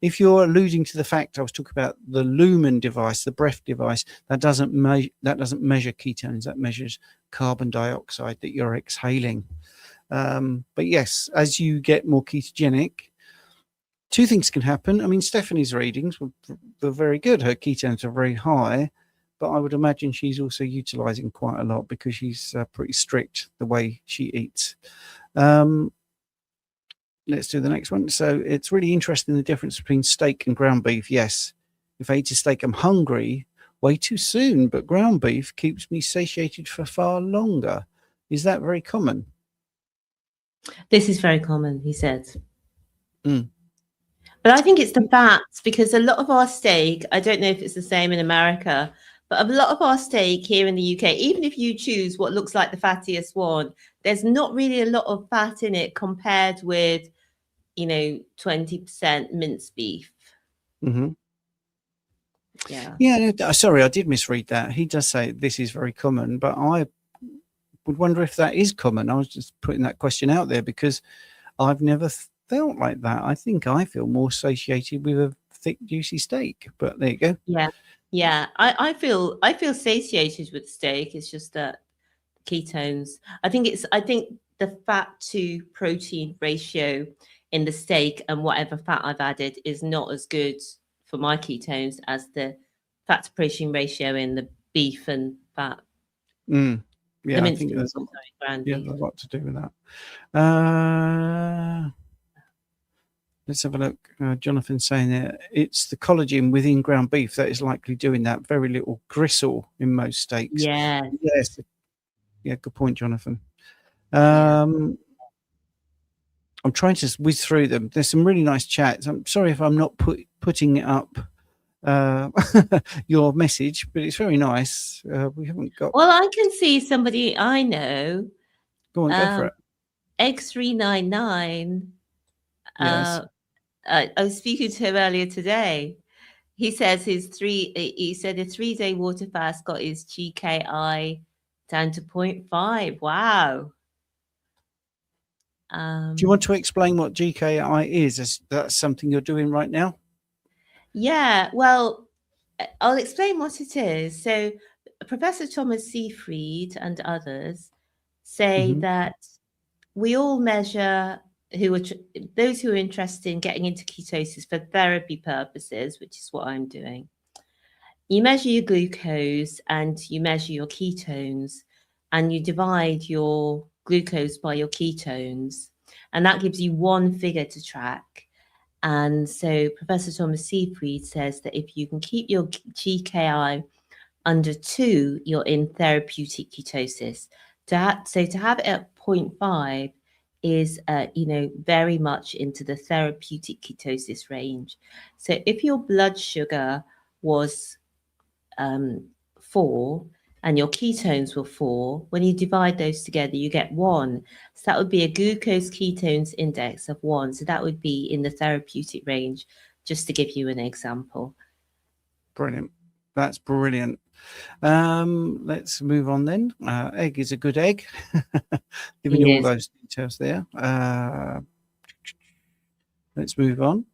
If you're alluding to the fact I was talking about the lumen device, the breath device, that doesn't measure ketones. That measures carbon dioxide that you're exhaling. But yes, as you get more ketogenic, two things can happen. I mean, Stephanie's readings were very good. Her ketones are very high, but I would imagine she's also utilizing quite a lot because she's pretty strict the way she eats. Let's do the next one. So it's really interesting, the difference between steak and ground beef. Yes, if I eat a steak, I'm hungry way too soon, but ground beef keeps me satiated for far longer. Is that very common? This is very common, he said. Mm. But I think it's the fats, because a lot of our steak, I don't know if it's the same in America, But a lot of our steak here in the UK, even if you choose what looks like the fattiest one, there's not really a lot of fat in it compared with, 20% minced beef. Mm-hmm. Yeah. Yeah, sorry, I did misread that. He does say this is very common, but I would wonder if that is common. I was just putting that question out there because I've never felt like that. I think I feel more satiated with a thick, juicy steak. But there you go. Yeah. I feel satiated with steak. It's just that ketones. I think the fat to protein ratio in the steak and whatever fat I've added is not as good for my ketones as the fat to protein ratio in the beef and fat. Yeah, The I minced think beef, there's ground beef. a lot to do with that. Let's have a look. Jonathan's saying that it's the collagen within ground beef that is likely doing that. Very little gristle in most steaks. Yes. Yeah, good point, Jonathan. I'm trying to whiz through them. There's some really nice chats. I'm sorry if I'm not putting it up your message, but it's very nice. We haven't got. Well, I can see somebody I know. Go on, go for it. X399. Yes. I was speaking to him earlier today. He says he said a 3-day water fast got his GKI down to 0.5. Wow. Do you want to explain what GKI is? Is that something you're doing right now? Yeah, well, I'll explain what it is. So Professor Thomas Seyfried and others say that we all measure those who are interested in getting into ketosis for therapy purposes, which is what I'm doing. You measure your glucose and you measure your ketones, and you divide your glucose by your ketones, and that gives you one figure to track. And so Professor Thomas Seyfried says that if you can keep your GKI under 2, you're in therapeutic ketosis. To have it at 0.5 is, very much into the therapeutic ketosis range. So if your blood sugar was 4 and your ketones were 4, when you divide those together, you get 1. So that would be a glucose ketones index of 1. So that would be in the therapeutic range, just to give you an example. Brilliant. That's brilliant. Let's move on then. Egg is a good egg. Giving you all those details there. Let's move on.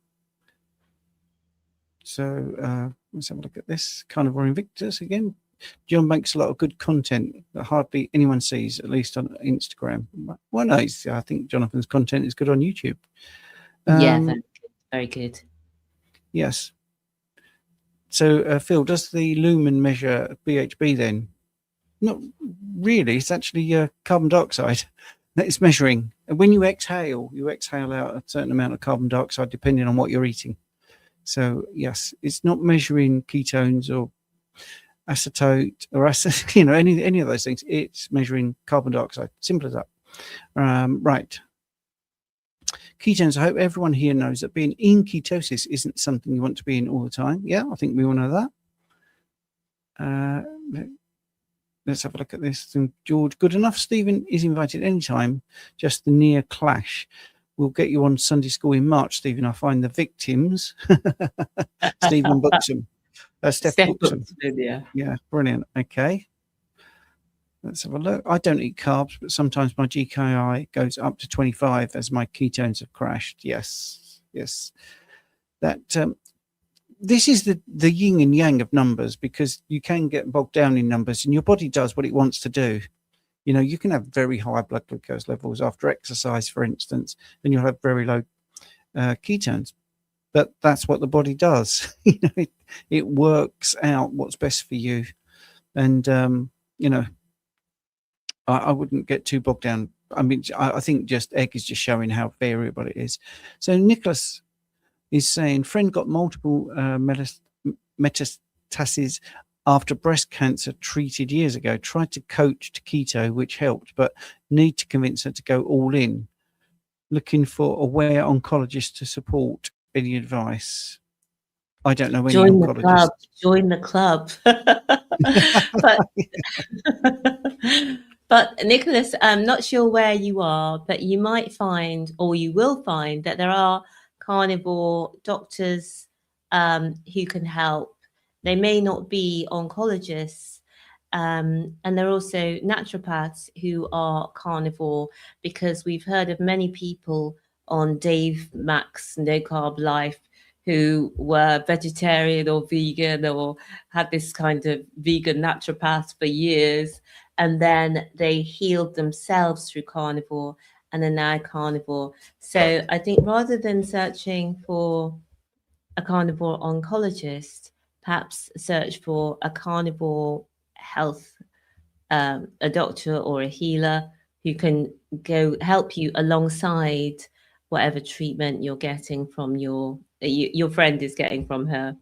So let's have a look at this. Carnivore Invictus again. John makes a lot of good content that hardly anyone sees, at least on Instagram. Well, no, I think Jonathan's content is good on YouTube. Very good. Yes. So, Phil, does the lumen measure BHB then? Not really. It's actually carbon dioxide that it's measuring. And when you exhale out a certain amount of carbon dioxide depending on what you're eating. So, yes, it's not measuring ketones or acetate or any of those things. It's measuring carbon dioxide. Simple as that. Right. Ketones. I hope everyone here knows that being in ketosis isn't something you want to be in all the time. Yeah, I think we all know that. Let's have a look at this. George, good enough. Stephen is invited anytime. Just the near clash. We'll get you on Sunday school in March, Stephen. I find the victims. Stephen Buxom. Steph Buxom. Yeah, brilliant. Okay. Let's have a look. I don't eat carbs, but sometimes my GKI goes up to 25 as my ketones have crashed. Yes. That this is the yin and yang of numbers, because you can get bogged down in numbers, and your body does what it wants to do. You can have very high blood glucose levels after exercise, for instance, and you'll have very low ketones. But that's what the body does. It works out what's best for you, and I wouldn't get too bogged down. I mean, I think just egg is just showing how variable it is. So Nicholas is saying, friend got multiple metastases after breast cancer treated years ago. Tried to coach to keto, which helped, but need to convince her to go all in. Looking for aware oncologists to support. Any advice? I don't know any Join the club. oncologists. Join the club. But but Nicholas, I'm not sure where you are, but you might find, or you will find, that there are carnivore doctors who can help. They may not be oncologists, and there are also naturopaths who are carnivore, because we've heard of many people on Dave Mack's No Carb Life who were vegetarian or vegan or had this kind of vegan naturopath for years, and then they healed themselves through carnivore and are now carnivore. So I think rather than searching for a carnivore oncologist, perhaps search for a carnivore health, a doctor or a healer who can go help you alongside whatever treatment you're getting from your friend is getting from her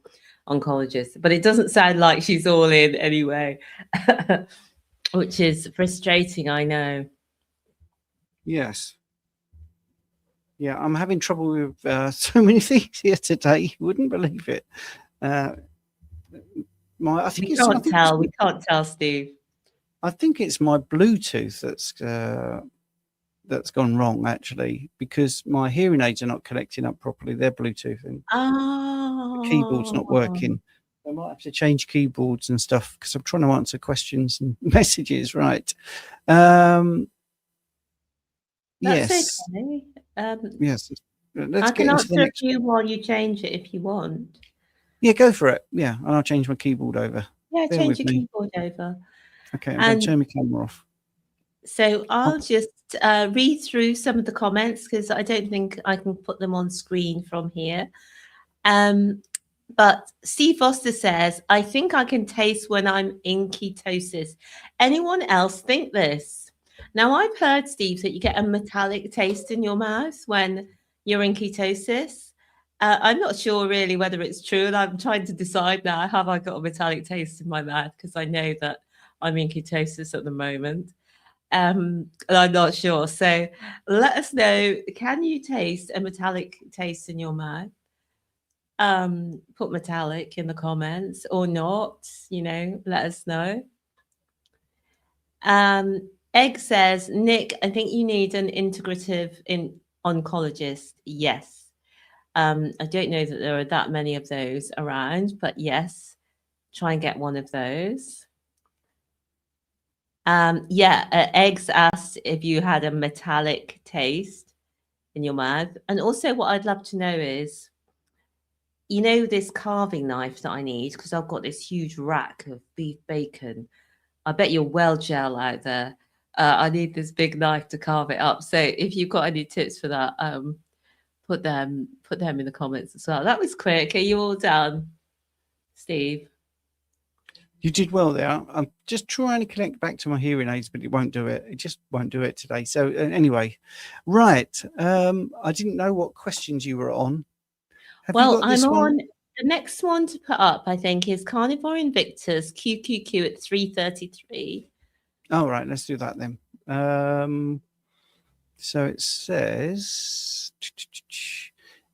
oncologist. But it doesn't sound like she's all in anyway, which is frustrating, I know. Yes. Yeah, I'm having trouble with so many things here today. You wouldn't believe it. I think we can't tell, Steve. I think it's my Bluetooth that's gone wrong, actually, because my hearing aids are not connecting up properly. They're Bluetooth, and the keyboard's not working. I might have to change keyboards and stuff because I'm trying to answer questions and messages. Right. That's yes. Okay. Yes. Let's I can get into answer the next a few while you change it if you want. Yeah, go for it. Yeah, and I'll change my keyboard over. Yeah, Bear change with your me. keyboard over. Okay, I'm going to turn my camera off. So I'll just read through some of the comments because I don't think I can put them on screen from here. But Steve Foster says, I think I can taste when I'm in ketosis. Anyone else think this? Now, I've heard, Steve, that you get a metallic taste in your mouth when you're in ketosis. I'm not sure really whether it's true, and I'm trying to decide now, have I got a metallic taste in my mouth? Because I know that I'm in ketosis at the moment. And I'm not sure. So let us know, can you taste a metallic taste in your mouth? Put metallic in the comments or not, let us know. Egg says, Nick, I think you need an integrative oncologist. Yes. I don't know that there are that many of those around, but yes, try and get one of those. Eggs asked if you had a metallic taste in your mouth. And also what I'd love to know is, this carving knife that I need, because I've got this huge rack of beef bacon. I bet you're well gel out there. I need this big knife to carve it up. So if you've got any tips for that, put them in the comments as well. That was quick. Are you all done, Steve? You did well there. I'm just trying to connect back to my hearing aids, but it won't do it. It just won't do it today. So anyway, right. I didn't know what questions you were on. Well, I'm on the next one to put up, I think, is Carnivore Invictus QQQ at 333. All right, let's do that then. So it says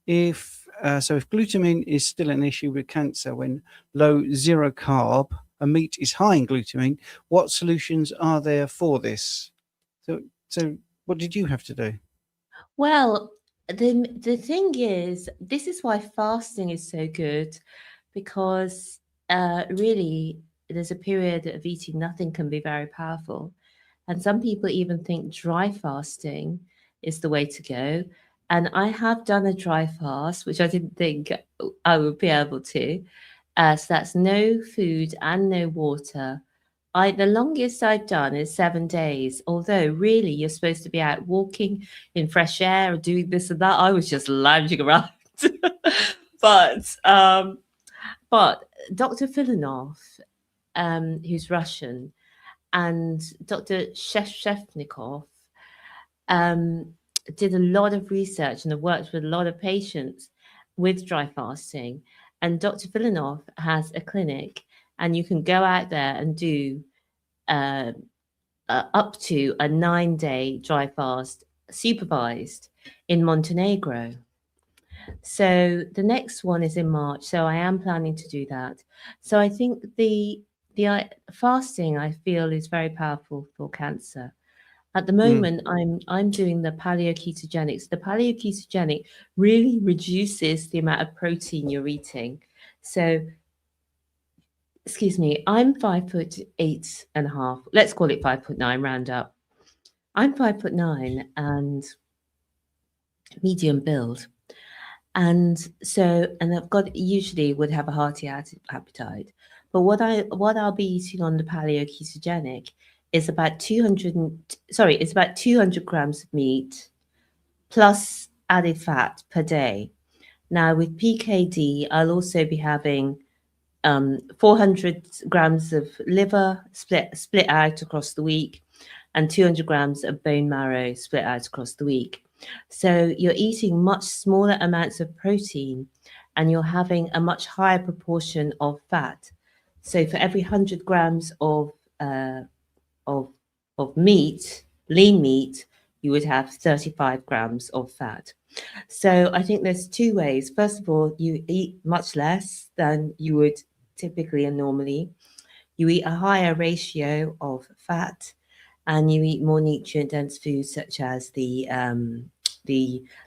if glutamine is still an issue with cancer when low zero carb, a meat is high in glutamine, what solutions are there for this? So what did you have to do? Well, the thing is, this is why fasting is so good, because really there's a period of eating nothing can be very powerful. And some people even think dry fasting is the way to go. And I have done a dry fast, which I didn't think I would be able to. So that's no food and no water. The longest I've done is 7 days, although really you're supposed to be out walking in fresh air or doing this and that. I was just lounging around. But Dr. Filanov, who's Russian, and Dr. Shefnikov did a lot of research and have worked with a lot of patients with dry fasting. And Dr. Filanov has a clinic, and you can go out there and do up to a 9-day dry fast supervised in Montenegro. So the next one is in March. So I am planning to do that. So I think the fasting, I feel, is very powerful for cancer. At the moment, I'm doing the paleo ketogenics. The paleo ketogenic really reduces the amount of protein you're eating. So, excuse me, I'm 5'8.5". Let's call it 5'9", round up. I'm 5'9" and medium build. And so, and I've got usually would have a hearty appetite. But what I'll be eating on the paleo ketogenic is about 200 grams of meat plus added fat per day. Now with PKD, I'll also be having 400 grams of liver split out across the week, and 200 grams of bone marrow split out across the week. So you're eating much smaller amounts of protein, and you're having a much higher proportion of fat. So for every 100 grams of meat, lean meat, you would have 35 grams of fat. So I think there's two ways. First of all, you eat much less than you would typically and normally. You eat a higher ratio of fat, and you eat more nutrient-dense foods such as the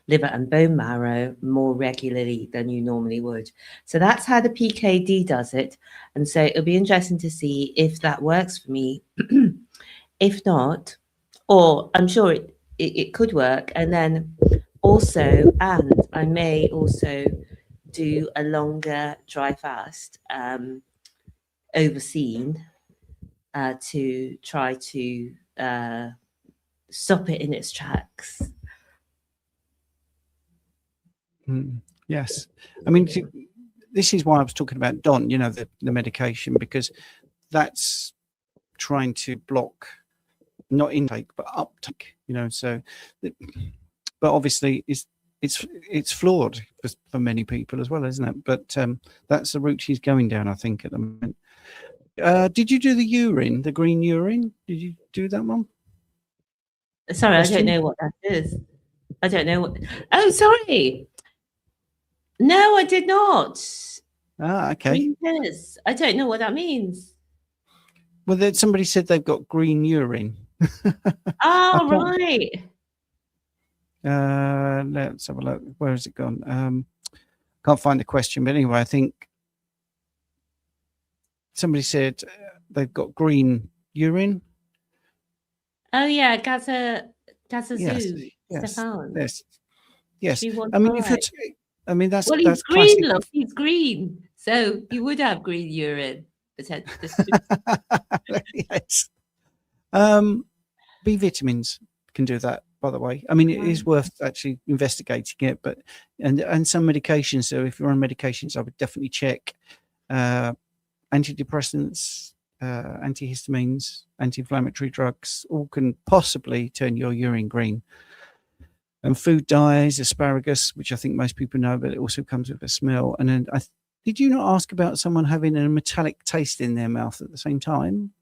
liver and bone marrow more regularly than you normally would. So that's how the PKD does it. And so it'll be interesting to see if that works for me. If not, or I'm sure it could work. And then also, and I may also do a longer dry fast overseen to try to stop it in its tracks. Yes. I mean, this is why I was talking about Don, you know, the medication, because that's trying to block not intake but uptake, you know. So but obviously it's flawed for many people as well, isn't it? But that's the route she's going down, I think, at the moment. Did you do the urine, the green urine? Did you do that one? Sorry, question? I don't know what that is. I don't know what. Oh, sorry. No, I did not. Ah, okay. Yes, I don't know what that means. Well, somebody said they've got green urine. Oh, right. Let's have a look. Where has it gone? Can't find the question, but anyway, I think somebody said they've got green urine. Oh yeah, Gaza yes, Zoo. Yes, Stefan. yes. I mean, if you're I mean, that's well, that's he's green. classic. Look, he's green, so you would have green urine. Yes. B vitamins can do that, by the way. I mean, it is worth actually investigating it, but and some medications. So if you're on medications, I would definitely check antidepressants, antihistamines, anti-inflammatory drugs. All can possibly turn your urine green. And food dyes, asparagus, which I think most people know, but it also comes with a smell. And then did you not ask about someone having a metallic taste in their mouth at the same time?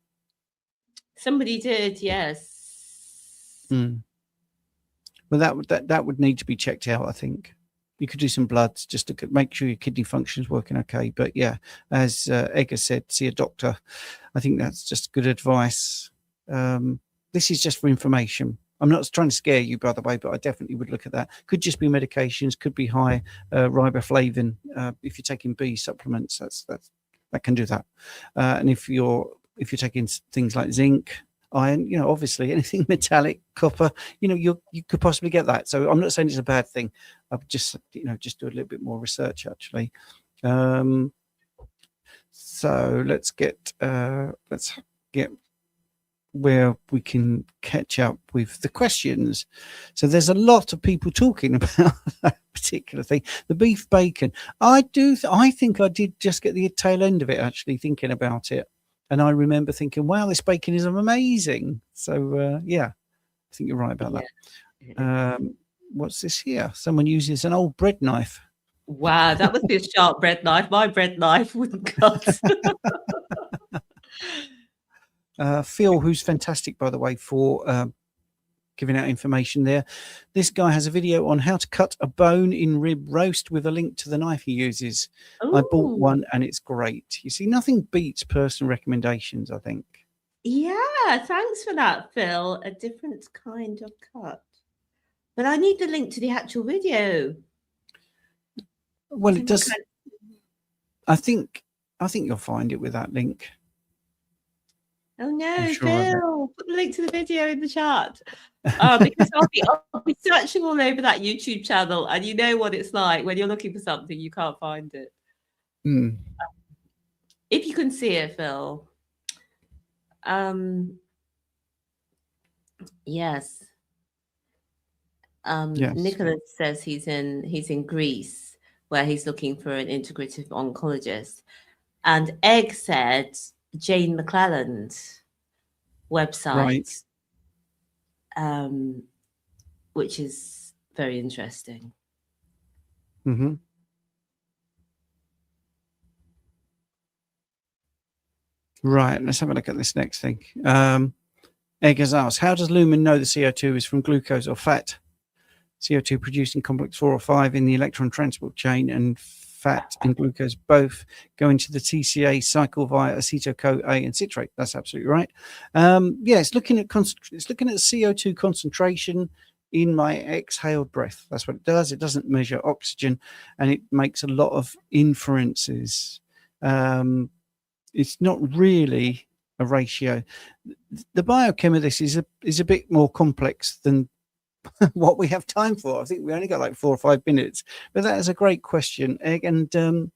Somebody did, yes. Well, that would need to be checked out, I think. You could do some bloods just to make sure your kidney function is working okay. But yeah, as Edgar said, see a doctor. I think that's just good advice. This is just for information. I'm not trying to scare you, by the way, but I definitely would look at that. Could just be medications, could be high riboflavin. If you're taking B supplements, that can do that. And if you're taking things like zinc, iron, you know, obviously anything metallic, copper, you know, you could possibly get that. So I'm not saying it's a bad thing. I've just, you know, just do a little bit more research actually. So let's get where we can catch up with the questions. So there's a lot of people talking about that particular thing. The beef bacon. I think I did just get the tail end of it actually, thinking about it. And I remember thinking, wow, this bacon is amazing. So yeah, I think you're right about that. What's this here? Someone uses an old bread knife. Wow, that must be a sharp bread knife. My bread knife wouldn't cut. Phil, who's fantastic, by the way, for giving out information there. This guy has a video on how to cut a bone in rib roast with a link to the knife he uses. Ooh. I bought one and it's great. You see, nothing beats personal recommendations, I think. Yeah, thanks for that, Phil. A different kind of cut. But I need the link to the actual video. Well, it does. I think you'll find it with that link. Oh no, sure Phil, put the link to the video in the chat. Because I'll be searching all over that YouTube channel, and you know what it's like when you're looking for something, you can't find it. If you can see it, Phil. Yes. Yes. Nicholas says he's in Greece, where he's looking for an integrative oncologist. And Egg said Jane McClelland's website, which is very interesting. Mm-hmm. Right, let's have a look at this next thing. Egg has asked, how does Lumen know the CO2 is from glucose or fat? CO2 produced in complex 4 or 5 in the electron transport chain, and fat and glucose both go into the TCA cycle via acetyl-CoA and citrate. That's absolutely right. Yeah, it's looking at CO2 concentration in my exhaled breath. That's what it does. It doesn't measure oxygen, and it makes a lot of inferences. It's not really a ratio. The biochem of this is a bit more complex than what we have time for. I think we only got like 4 or 5 minutes, but that is a great question, Egg. And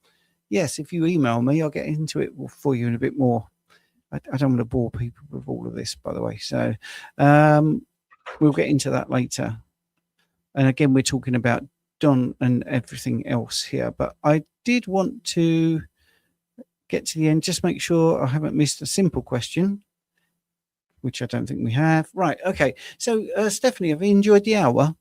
yes, if you email me, I'll get into it for you in a bit more. I don't want to bore people with all of this, by the way. So we'll get into that later. And again, we're talking about Don and everything else here, but I did want to get to the end, just make sure I haven't missed a simple question, which I don't think we have. Right, okay. So, Stephanie, have you enjoyed the hour?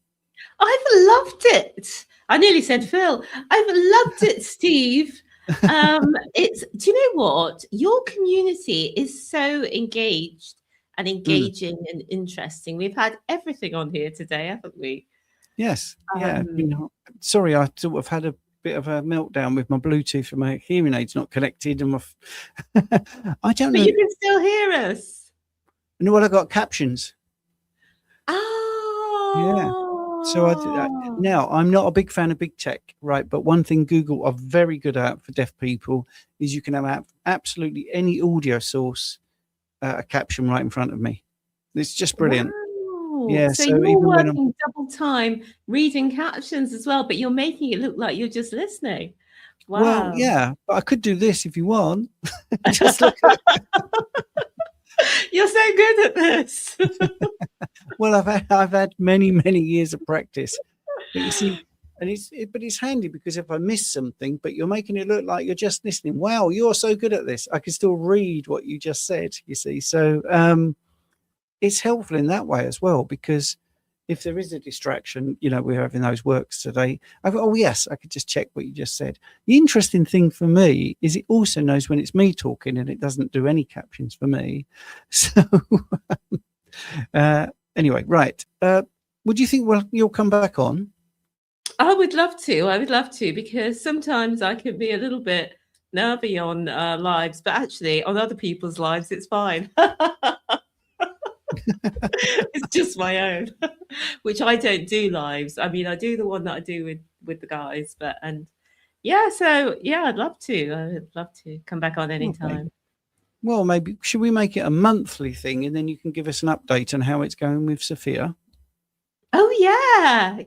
I've loved it. I nearly said Phil. I've loved it, Steve. Do you know what? Your community is so engaged and engaging and interesting. We've had everything on here today, haven't we? Yes. Yeah. Sorry, I sort of had a bit of a meltdown with my Bluetooth and my hearing aids not connected, and my I don't know. But you can still hear us. No, well, I got captions. Oh. Yeah. So now I'm not a big fan of big tech, right? But one thing Google are very good at for deaf people is you can have absolutely any audio source, a caption right in front of me. It's just brilliant. Wow. Yeah. So even you're when working double time reading captions as well, but you're making it look like you're just listening. Wow. Well, yeah, but I could do this if you want. Just look at You're so good at this. Well, I've had many years of practice, but you see, and it's handy because if I miss something, but you're making it look like you're just listening. Wow, you're so good at this. I can still read what you just said. You see, so it's helpful in that way as well, because if there is a distraction, we're having those works today. I go, oh yes, I could just check what you just said. The interesting thing for me is it also knows when it's me talking, and it doesn't do any captions for me. So anyway, right. Would you think, you'll come back on? I would love to, because sometimes I can be a little bit nervy on lives, but actually on other people's lives, it's fine. It's just my own, which I don't do lives. I mean, I do the one that I do with the guys, I'd love to. I would love to come back on anytime. Okay. Well, maybe should we make it a monthly thing, and then you can give us an update on how it's going with Sophia? Oh yeah.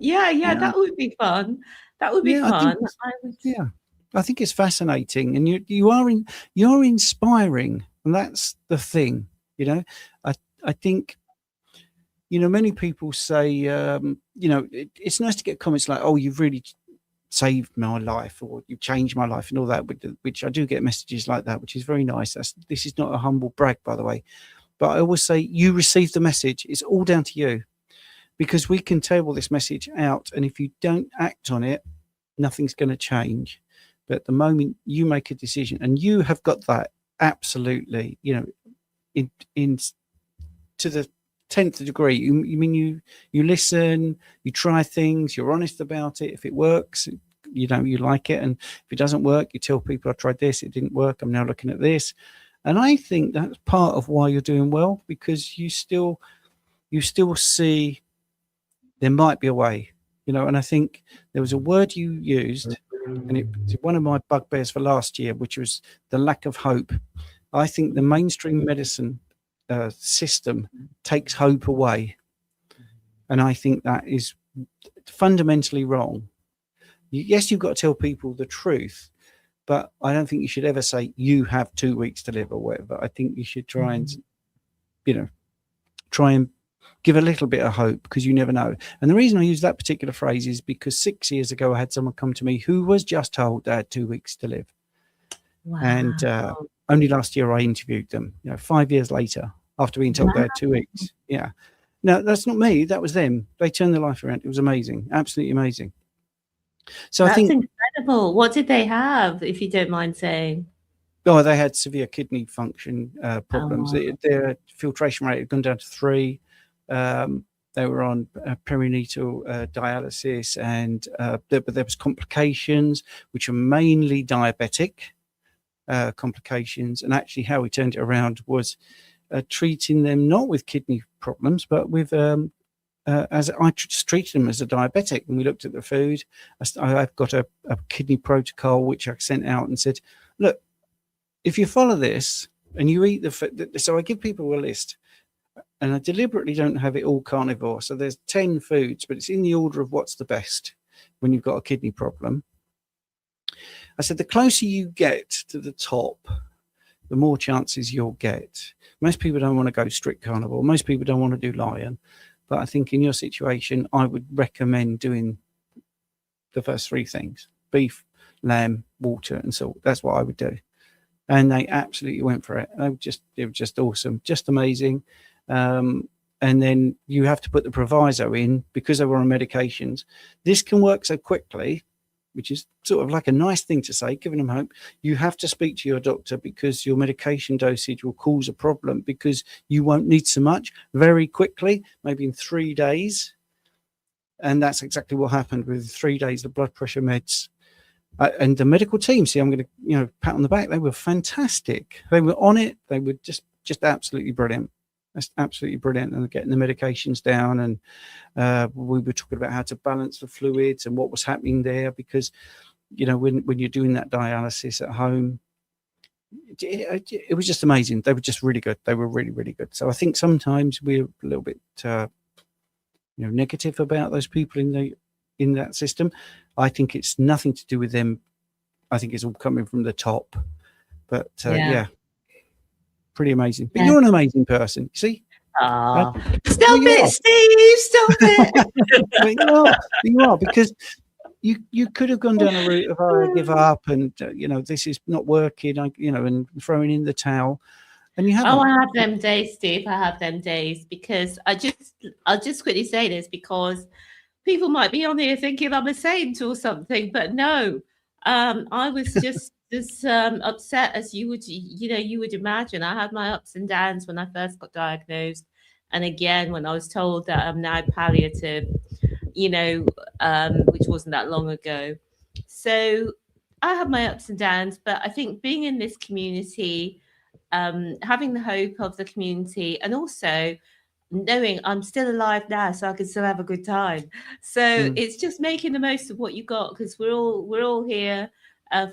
That would be fun. That would be fun. I think it's fascinating, and you're inspiring, and that's the thing. I think, many people say, it's nice to get comments like, "Oh, you've really saved my life," or "You've changed my life," and all that. Which I do get messages like that, which is very nice. This is not a humble brag, by the way, but I always say you received the message. It's all down to you, because we can table this message out, and if you don't act on it, nothing's going to change. But the moment you make a decision, and you have got that absolutely, in to the 10th degree. You mean you listen, you try things, you're honest about it. If it works, you like it, and if it doesn't work, you tell people I tried this, it didn't work, I'm now looking at this. And I think that's part of why you're doing well, because you still see there might be a way, and I think there was a word you used, and it's one of my bugbears for last year, which was the lack of hope. I think the mainstream medicine system takes hope away, and I think that is fundamentally wrong. Yes, you've got to tell people the truth, but I don't think you should ever say you have 2 weeks to live or whatever. I think you should try and give a little bit of hope, because you never know. And the reason I use that particular phrase is because 6 years ago I had someone come to me who was just told they had 2 weeks to live. Wow. And only last year I interviewed them, 5 years later, after being told they had 2 weeks. Yeah. No, that's not me. That was them. They turned their life around. It was amazing. Absolutely amazing. So that's I think incredible. What did they have, if you don't mind saying? Oh, they had severe kidney function problems. Their filtration rate had gone down to 3. They were on perinatal dialysis, and but there was complications, which are mainly diabetic complications. And actually how we turned it around was treating them not with kidney problems, but with as I just treated them as a diabetic. And we looked at the food. I've got a kidney protocol which I sent out and said, look, if you follow this and you eat so I give people a list, and I deliberately don't have it all carnivore. So there's 10 foods, but it's in the order of what's the best when you've got a kidney problem. I said, the closer you get to the top, the more chances you'll get. Most people don't want to go strict carnivore. Most people don't want to do lion. But I think in your situation, I would recommend doing the first 3 things: beef, lamb, water, and salt. That's what I would do. And they absolutely went for it. It was just awesome, just amazing. And then you have to put the proviso in, because they were on medications. This can work so quickly, which is sort of like a nice thing to say, giving them hope. You have to speak to your doctor, because your medication dosage will cause a problem, because you won't need so much very quickly, maybe in 3 days. And that's exactly what happened with 3 days, the blood pressure meds. And the medical team, see, I'm going to pat on the back. They were fantastic. They were on it. They were just absolutely brilliant. That's absolutely brilliant. And getting the medications down. And we were talking about how to balance the fluids and what was happening there, because, when you're doing that dialysis at home, it was just amazing. They were just really good. They were really, really good. So I think sometimes we're a little bit, negative about those people in that system. I think it's nothing to do with them. I think it's all coming from the top. But yeah, pretty amazing. But you're an amazing person, you see. Stop it, Steve! Stop it! you are, because you could have gone down a route of I give up, and this is not working, and throwing in the towel. And you haven't. Oh, I have them days, Steve. I have them days, because I'll just quickly say this, because people might be on here thinking I'm a saint or something, but no, I was just as upset as you would imagine. I had my ups and downs when I first got diagnosed, and again when I was told that I'm now palliative, which wasn't that long ago. So I have my ups and downs, but I think being in this community, having the hope of the community, and also knowing I'm still alive now, so I can still have a good time. So it's just making the most of what you got, because we're all here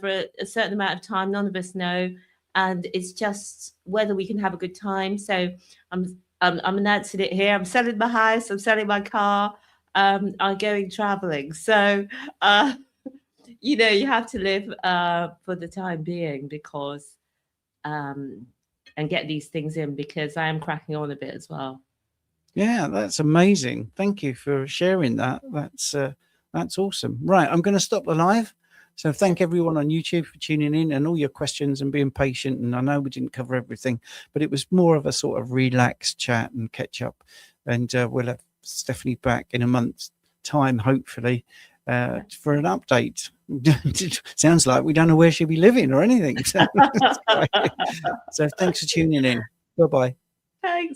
for a certain amount of time. None of us know, and it's just whether we can have a good time. So I'm announcing it here. I'm selling my house. I'm selling my car. I'm going traveling. So you have to live for the time being, because and get these things in, because I am cracking on a bit as well. Yeah, that's amazing. Thank you for sharing that. That's awesome. Right, I'm going to stop the live. So thank everyone on YouTube for tuning in and all your questions and being patient. And I know we didn't cover everything, but it was more of a sort of relaxed chat and catch up. And we'll have Stephanie back in a month's time, hopefully, for an update. Sounds like we don't know where she'll be living or anything. So thanks for tuning in. Bye-bye. Thanks. Bye.